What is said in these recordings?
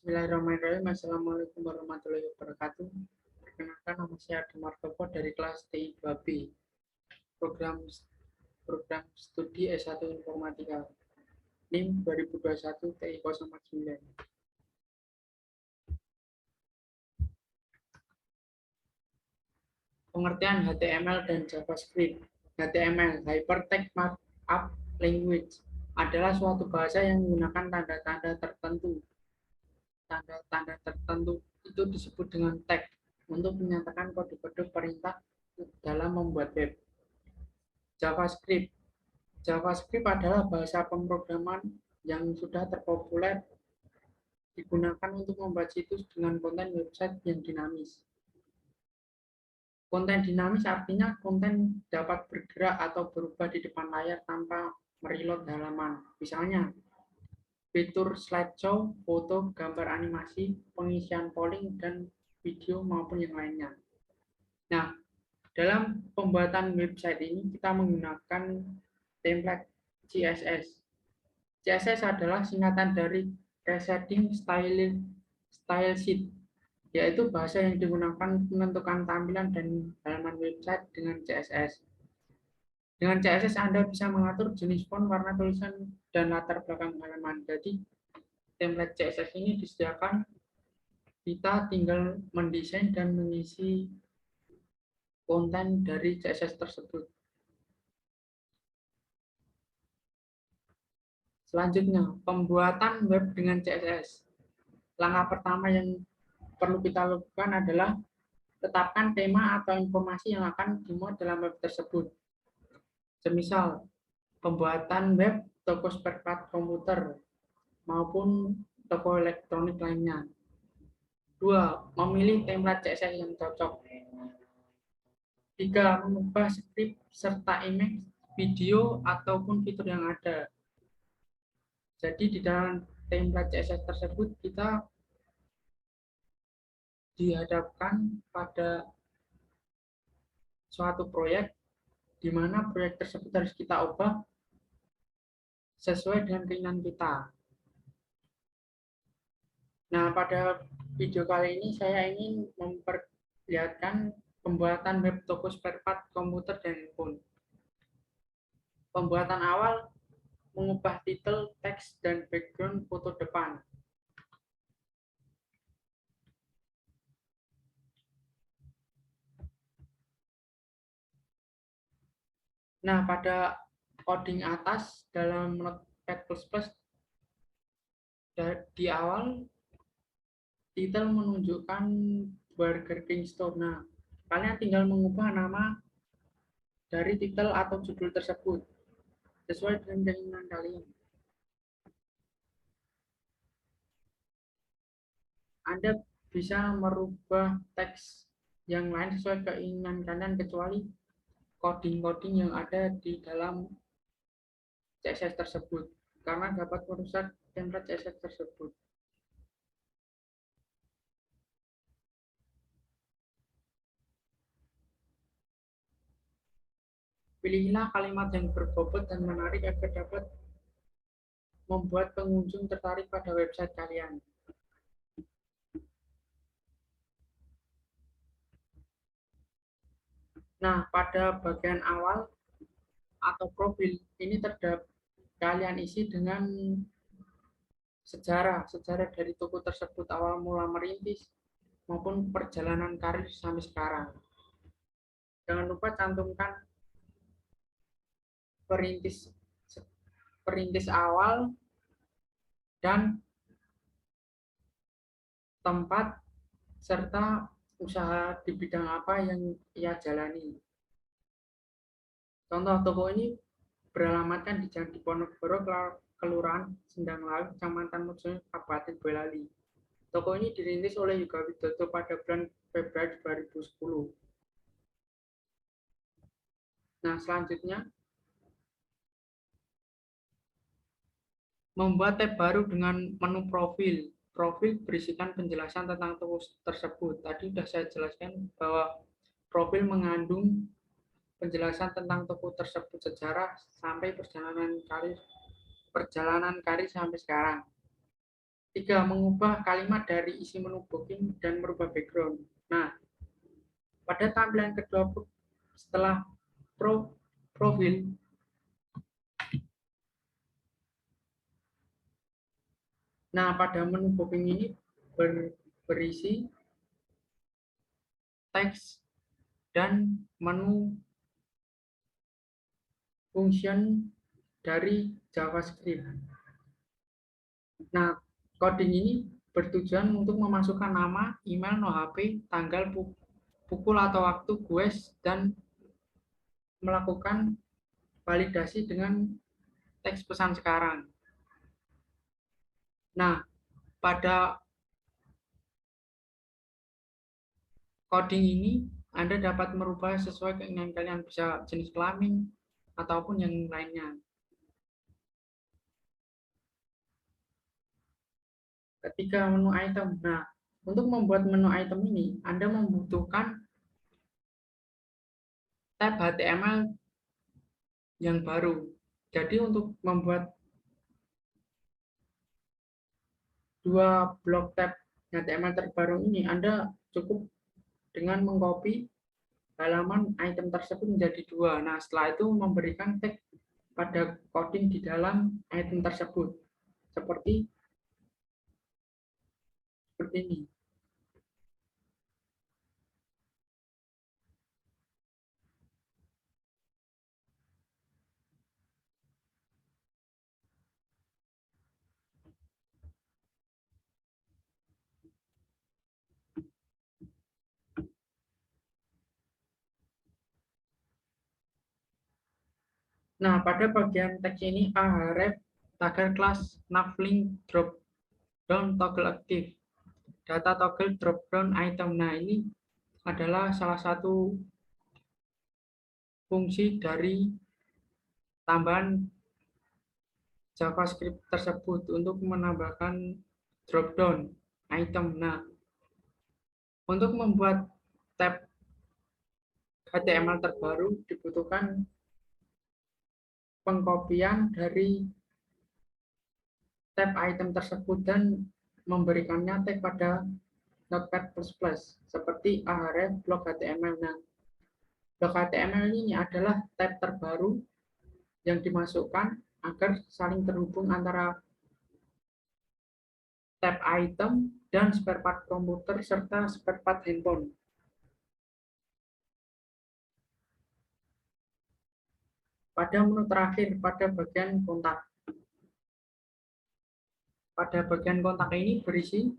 Bismillahirrahmanirrahim. Assalamualaikum warahmatullahi wabarakatuh. Perkenalkan, nama saya Adi Martopo dari kelas TI 2B, program program studi S1 Informatika, NIM 2021 TI 09. Pengertian HTML dan JavaScript. HTML, Hypertext Markup Language, adalah suatu bahasa yang menggunakan tanda-tanda tertentu. Tanda-tanda tertentu itu disebut dengan tag untuk menyatakan kode-kode perintah dalam membuat web. JavaScript. JavaScript adalah bahasa pemrograman yang sudah terpopuler digunakan untuk membuat situs dengan konten website yang dinamis. Konten dinamis artinya konten dapat bergerak atau berubah di depan layar tanpa mereload halaman. Misalnya, fitur slideshow, foto, gambar animasi, pengisian polling, dan video maupun yang lainnya. Nah, dalam pembuatan website ini kita menggunakan template CSS. CSS adalah singkatan dari Cascading Style Sheet, yaitu bahasa yang digunakan menentukan tampilan dan halaman website dengan CSS. Dengan CSS Anda bisa mengatur jenis font, warna tulisan, dan latar belakang halaman. Jadi, template CSS ini disediakan, kita tinggal mendesain dan mengisi konten dari CSS tersebut. Selanjutnya, pembuatan web dengan CSS. Langkah pertama yang perlu kita lakukan adalah tetapkan tema atau informasi yang akan dimuat dalam web tersebut. Semisal, pembuatan web toko spare part komputer maupun toko elektronik lainnya. 2. Memilih template CSS yang cocok. 3. Mengubah skrip serta image, video, ataupun fitur yang ada. Jadi di dalam template CSS tersebut kita dihadapkan pada suatu proyek di mana proyek tersebut harus kita ubah sesuai dengan keinginan kita. Nah, pada video kali ini saya ingin memperlihatkan pembuatan web toko spare part komputer dan handphone. Pembuatan awal, mengubah titel, teks, dan background foto depan. Nah, pada coding atas dalam Notepad++, di awal titel menunjukkan Burger King Store. Nah, kalian tinggal mengubah nama dari titel atau judul tersebut sesuai dengan keinginan kalian. Anda bisa merubah teks yang lain sesuai keinginan kalian kecuali coding-coding yang ada di dalam CSS tersebut karena dapat merusak template CSS tersebut. Pilihlah kalimat yang berbobot dan menarik agar dapat membuat pengunjung tertarik pada website kalian. Nah, pada bagian awal atau profil ini terdapat kalian isi dengan sejarah dari toko tersebut, awal mula merintis maupun perjalanan karir sampai sekarang. Jangan lupa cantumkan perintis awal dan tempat serta usaha di bidang apa yang ia jalani. Contoh, toko ini beralamatkan di Jalan Diponegoro, Kelurahan Sendang Laut, Kecamatan Mojokerto, Kabupaten Boyolali. Toko ini dirintis oleh Yoga Widodo pada bulan Februari 2010. Nah, selanjutnya, membuat tab baru dengan menu profil. Profil berisikan penjelasan tentang toko tersebut. Tadi sudah saya jelaskan bahwa profil mengandung penjelasan tentang toko tersebut, sejarah sampai perjalanan karir sampai sekarang. Tiga, mengubah kalimat dari isi menu booking dan merubah background. Nah, pada tampilan kedua setelah profil, nah pada menu booking ini berisi teks dan menu function dari JavaScript. Nah, coding ini bertujuan untuk memasukkan nama, email, no HP, tanggal, pukul atau waktu, quest, dan melakukan validasi dengan teks pesan sekarang. Nah, pada coding ini Anda dapat merubah sesuai keinginan kalian, bisa jenis kelamin ataupun yang lainnya. Ketika menu item, nah untuk membuat menu item ini Anda membutuhkan tab HTML yang baru. Jadi untuk membuat dua blok tab HTML terbaru ini, Anda cukup dengan mengcopy halaman item tersebut menjadi dua. Nah, setelah itu memberikan tag pada coding di dalam item tersebut. Seperti ini. Nah, pada bagian teks ini ahref tagar kelas navlink drop down toggle aktif. Data toggle drop down item. Nah, ini adalah salah satu fungsi dari tambahan JavaScript tersebut untuk menambahkan drop down item. Nah, untuk membuat tab HTML terbaru dibutuhkan pengkopian dari tab item tersebut dan memberikannya tag pada Notepad++ seperti ahref blok HTML. Nah, blok HTML ini adalah tab terbaru yang dimasukkan agar saling terhubung antara tab item dan spare part komputer serta spare part handphone. Pada menu terakhir, pada bagian kontak. Pada bagian kontak ini berisi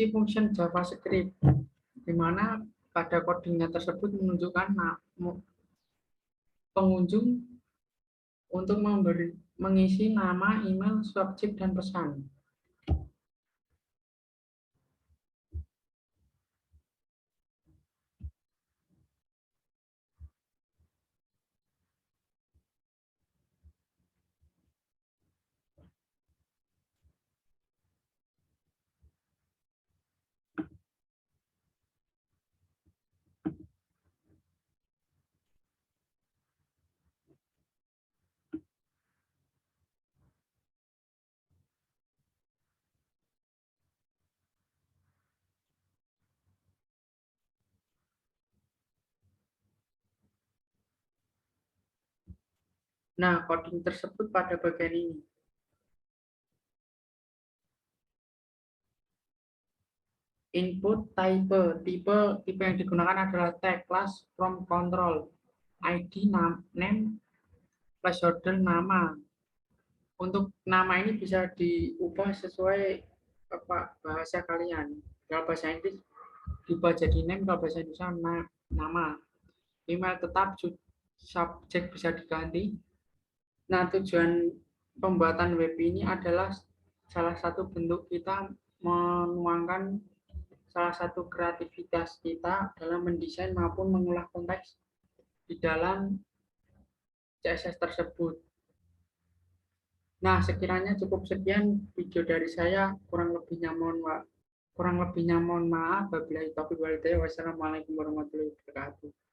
function JavaScript, di mana pada codingnya tersebut menunjukkan pengunjung untuk mengisi nama, email, subjek, dan pesan. Nah, coding tersebut pada bagian ini. Input type, tipe yang digunakan adalah tag, class, from, control, ID, name, placeholder, nama. Untuk nama ini bisa diubah sesuai bahasa kalian. Kalau bahasa Inggris diubah jadi name, kalau bahasa Indonesia nama. Email tetap, subjek bisa diganti. Nah, tujuan pembuatan web ini adalah salah satu bentuk kita menuangkan salah satu kreativitas kita dalam mendesain maupun mengolah konteks di dalam CSS tersebut. Nah, sekiranya cukup sekian video dari saya. Kurang lebihnya mohon maaf. Wabillahi taufiq wal hidayah. Wassalamualaikum warahmatullahi wabarakatuh.